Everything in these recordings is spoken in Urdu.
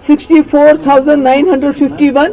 64,951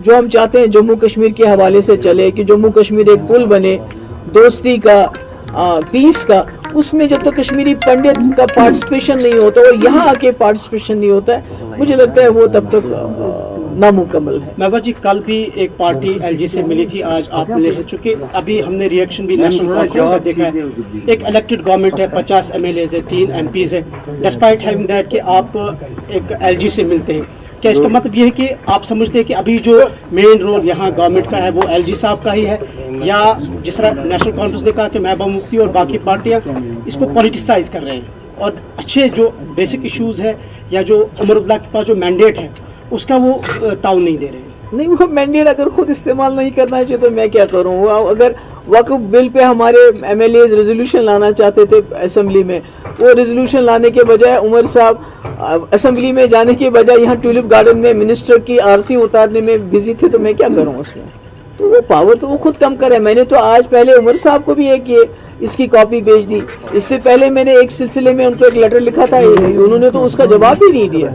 جو ہم چاہتے ہیں جموں کشمیر کے حوالے سے چلے کہ جموں کشمیر ایک پل بنے دوستی کا پیس کا, اس میں جب تک کشمیری پنڈت کا پارٹیسپیشن نہیں ہوتا اور یہاں آ کے پارٹیسپیشن نہیں ہوتا ہے, مجھے لگتا ہے وہ تب تک نامکمل ہے. محبوبہ جی, کل بھی ایک پارٹی ایل جی سے ملی تھی, آج آپ ملے ہیں, چونکہ ابھی ہم نے ریئیکشن بھی نیشنل کانفرنس کا دیکھا ہے. ایک الیکٹڈ گورنمنٹ ہے, 50 MLAs ہے, 3 MPs ہے, ڈسپائٹ ہیونگ دیٹ کہ آپ ایک ایل جی سے ملتے ہیں. کیا اس کا مطلب یہ ہے کہ آپ سمجھتے ہیں کہ ابھی جو مین رول یہاں گورنمنٹ کا ہے وہ ایل جی صاحب کا ہی ہے, یا جس طرح نیشنل کانفرنس نے کہا کہ محبوبہ مفتی اور باقی پارٹیاں اس کو پولیٹیسائز کر رہے ہیں اور اچھے جو بیسک ایشوز ہے یا جو عمر عبداللہ کے پاس جو مینڈیٹ ہے اس کا وہ تعاون نہیں دے رہے ہیں؟ نہیں, وہ مینڈیٹ اگر خود استعمال نہیں کرنا چاہیے تو میں کیا کروں. اگر وقف بل پہ ہمارے MLAs ریزولوشن لانا چاہتے تھے اسمبلی میں, وہ ریزولوشن لانے کے بجائے عمر صاحب اسمبلی میں جانے کے بجائے یہاں ٹیولپ گارڈن میں منسٹر کی آرتی اتارنے میں بزی تھے, تو میں کیا کروں اس میں. تو وہ پاور تو وہ خود کم کرے. میں نے تو آج پہلے عمر صاحب کو بھی ایک اس کی کاپی بھیج دی. اس سے پہلے میں نے ایک سلسلے میں ان کو ایک لیٹر لکھا تھا, انہوں نے تو اس کا جواب ہی نہیں دیا.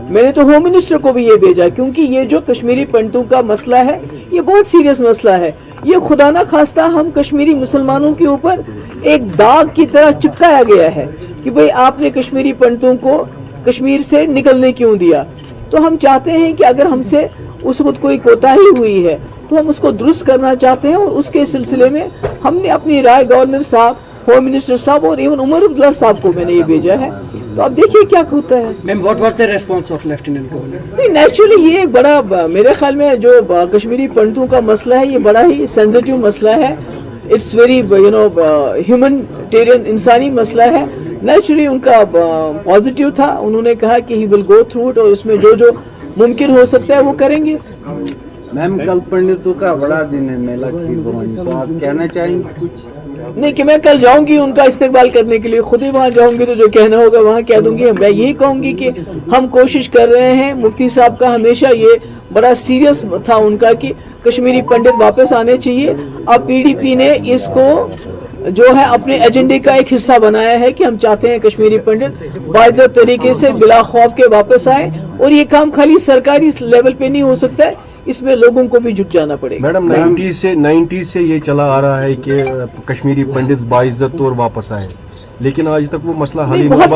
میں نے تو ہوم منسٹر کو بھی یہ بھیجا, کیونکہ یہ جو کشمیری پنڈتوں کا مسئلہ ہے یہ بہت سیریس مسئلہ ہے. یہ خدا نہ خواستہ ہم کشمیری مسلمانوں کے اوپر ایک داغ کی طرح چپکایا گیا ہے کہ بھئی آپ نے کشمیری پنڈتوں کو کشمیر سے نکلنے کیوں دیا. تو ہم چاہتے ہیں کہ اگر ہم سے اس وقت کوئی کوتاہی ہوئی ہے تو ہم اس کو درست کرنا چاہتے ہیں, اور اس کے سلسلے میں ہم نے اپنی رائے گورنر صاحب, ہوم منسٹر صاحب اور ایون عمر عبداللہ صاحب کو میں نے یہ بھیجا ہے. تو اب دیکھیے کیا ہوتا ہے. Ma'am, what was the response of lieutenant governor? نہیں, نیچرلی یہ ایک بڑا, میرے خیال میں جو کشمیری پنڈتوں کا مسئلہ ہے یہ بڑا ہی سینسٹیو مسئلہ ہے. اٹس ویری ہیومنٹیرین, انسانی مسئلہ ہے. نیچرلی ان کا پازیٹیو تھا, انہوں نے کہا کہ ہی ول گو تھرو اٹ, اور اس میں جو جو ممکن ہو سکتا ہے وہ کریں گے. میم, کل پنڈتوں کا بڑا دن ہے, میلہ کھیر بھوانی, تو آپ کہنا چاہیں گے کچھ؟ نہیں کہ میں کل جاؤں گی ان کا استقبال کرنے کے لیے, خود ہی وہاں جاؤں گی تو جو کہنا ہوگا وہاں کہہ دوں گی. میں یہی کہوں گی کہ ہم کوشش کر رہے ہیں, مفتی صاحب کا ہمیشہ یہ بڑا سیریس تھا ان کا کہ کشمیری پنڈت واپس آنے چاہیے. اب PDP نے اس کو جو ہے اپنے ایجنڈے کا ایک حصہ بنایا ہے کہ ہم چاہتے ہیں کشمیری پنڈت باعزت طریقے سے بلا خوف کے واپس آئے, اور یہ کام خالی سرکاری لیول پہ نہیں ہو سکتا ہے, اس میں لوگوں کو بھی جٹ جانا پڑے گا. میڈم, 90 سے یہ چلا آ رہا ہے کہ کشمیری پنڈت باعزت طور واپس آئے, لیکن آج تک وہ مسئلہ حل نہیں. بہت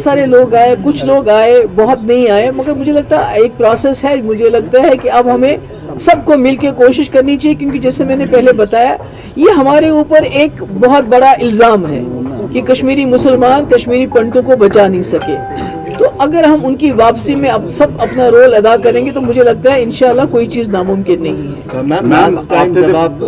سارے لوگ آئے, کچھ لوگ آئے, بہت نہیں آئے, مگر مجھے لگتا ہے ایک پروسیس ہے. مجھے لگتا ہے کہ اب ہمیں سب کو مل کے کوشش کرنی چاہیے, کیونکہ جیسے میں نے پہلے بتایا یہ ہمارے اوپر ایک بہت بڑا الزام ہے کہ کشمیری مسلمان کشمیری پنڈتوں کو بچا نہیں سکے. تو اگر ہم ان کی واپسی میں اب سب اپنا رول ادا کریں گے تو مجھے لگتا ہے انشاءاللہ کوئی چیز ناممکن نہیں ہے. میم, جب آپ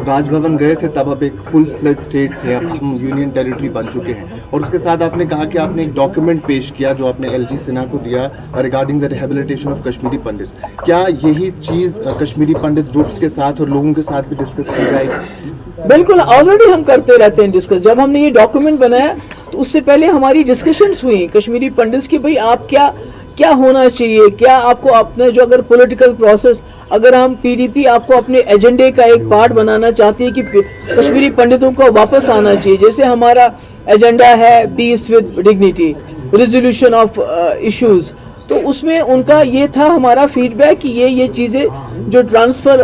راج بھون گئے تھے تب آپ ایک فل فلیج اسٹیٹ تھے, اب ہم یونین ٹیریٹری بن چکے ہیں, اور اس کے ساتھ آپ نے کہا کہ آپ نے ایک ڈاکیومنٹ پیش کیا جو آپ نے LG سنہا کو دیا regarding the rehabilitation of Kashmiri Pandits. کیا یہی چیز کشمیری پنڈت گروپس کے ساتھ اور لوگوں کے ساتھ بھی ڈسکس کی جائے گی؟ بالکل, آلریڈی ہم کرتے رہتے ہیں ڈسکس. جب ہم نے یہ ڈاکیومنٹ بنایا تو اس سے پہلے ہماری ڈسکشنز ہوئی کشمیری پنڈتس کی, بھئی آپ کیا ہونا چاہیے, کیا آپ کو اپنے جو اگر پولیٹیکل پروسیس, اگر ہم PDP آپ کو اپنے ایجنڈے کا ایک پارٹ بنانا چاہتی ہے کہ کشمیری پنڈتوں کو واپس آنا چاہیے, جیسے ہمارا ایجنڈا ہے peace with dignity, resolution of issues, تو اس میں ان کا یہ تھا ہمارا فیڈ بیک کہ یہ چیزیں جو ٹرانسفر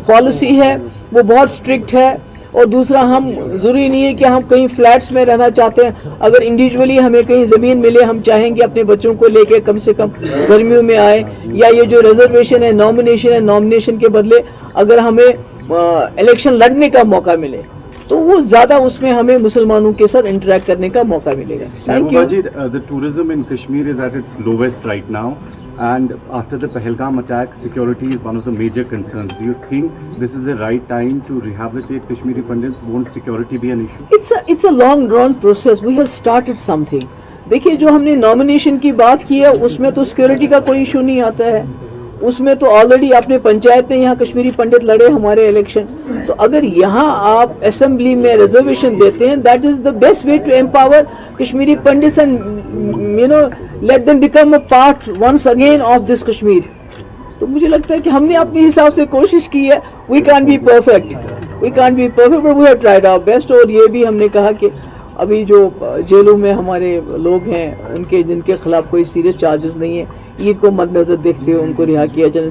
پالیسی ہے وہ بہت اسٹرکٹ ہے, اور دوسرا ہم ضروری نہیں ہے کہ ہم کہیں فلیٹس میں رہنا چاہتے ہیں. اگر انڈیویجولی ہمیں کہیں زمین ملے, ہم چاہیں گے اپنے بچوں کو لے کے کم سے کم گرمیوں میں آئے, یا یہ جو ریزرویشن ہے نامنیشن کے بدلے اگر ہمیں الیکشن لڑنے کا موقع ملے تو وہ زیادہ اس میں ہمیں مسلمانوں کے ساتھ انٹریکٹ کرنے کا موقع ملے گا. Thank you. The tourism in Kashmir is at its lowest right now, and after the Pahalgam attack, security is one of the major concerns. Do you think this is the right time to rehabilitate Kashmiri Pandits? Won't security be an issue? It's a long drawn process. We have started something. دیکھیے, جو ہم نے نامنیشن کی بات کی ہے اس میں تو سیکورٹی کا کوئی ایشو نہیں آتا ہے, اس میں تو آلریڈی آپ نے پنچایت میں یہاں کشمیری پنڈت لڑے ہمارے الیکشن, تو اگر یہاں آپ اسمبلی میں ریزرویشن دیتے ہیں, that is the best way to empower Kashmiri Pandits and let them become a part once again of this Kashmir. تو مجھے لگتا ہے کہ ہم نے اپنے حساب سے کوشش کی ہے. we can't be perfect but we have tried our best. اور یہ بھی ہم نے کہا کہ ابھی جو جیلوں میں ہمارے لوگ ہیں جن کے خلاف کوئی سیریس چارجز نہیں ہے, عید کو مد نظر دیکھتے ہوئے ان کو رہا کیا جائے.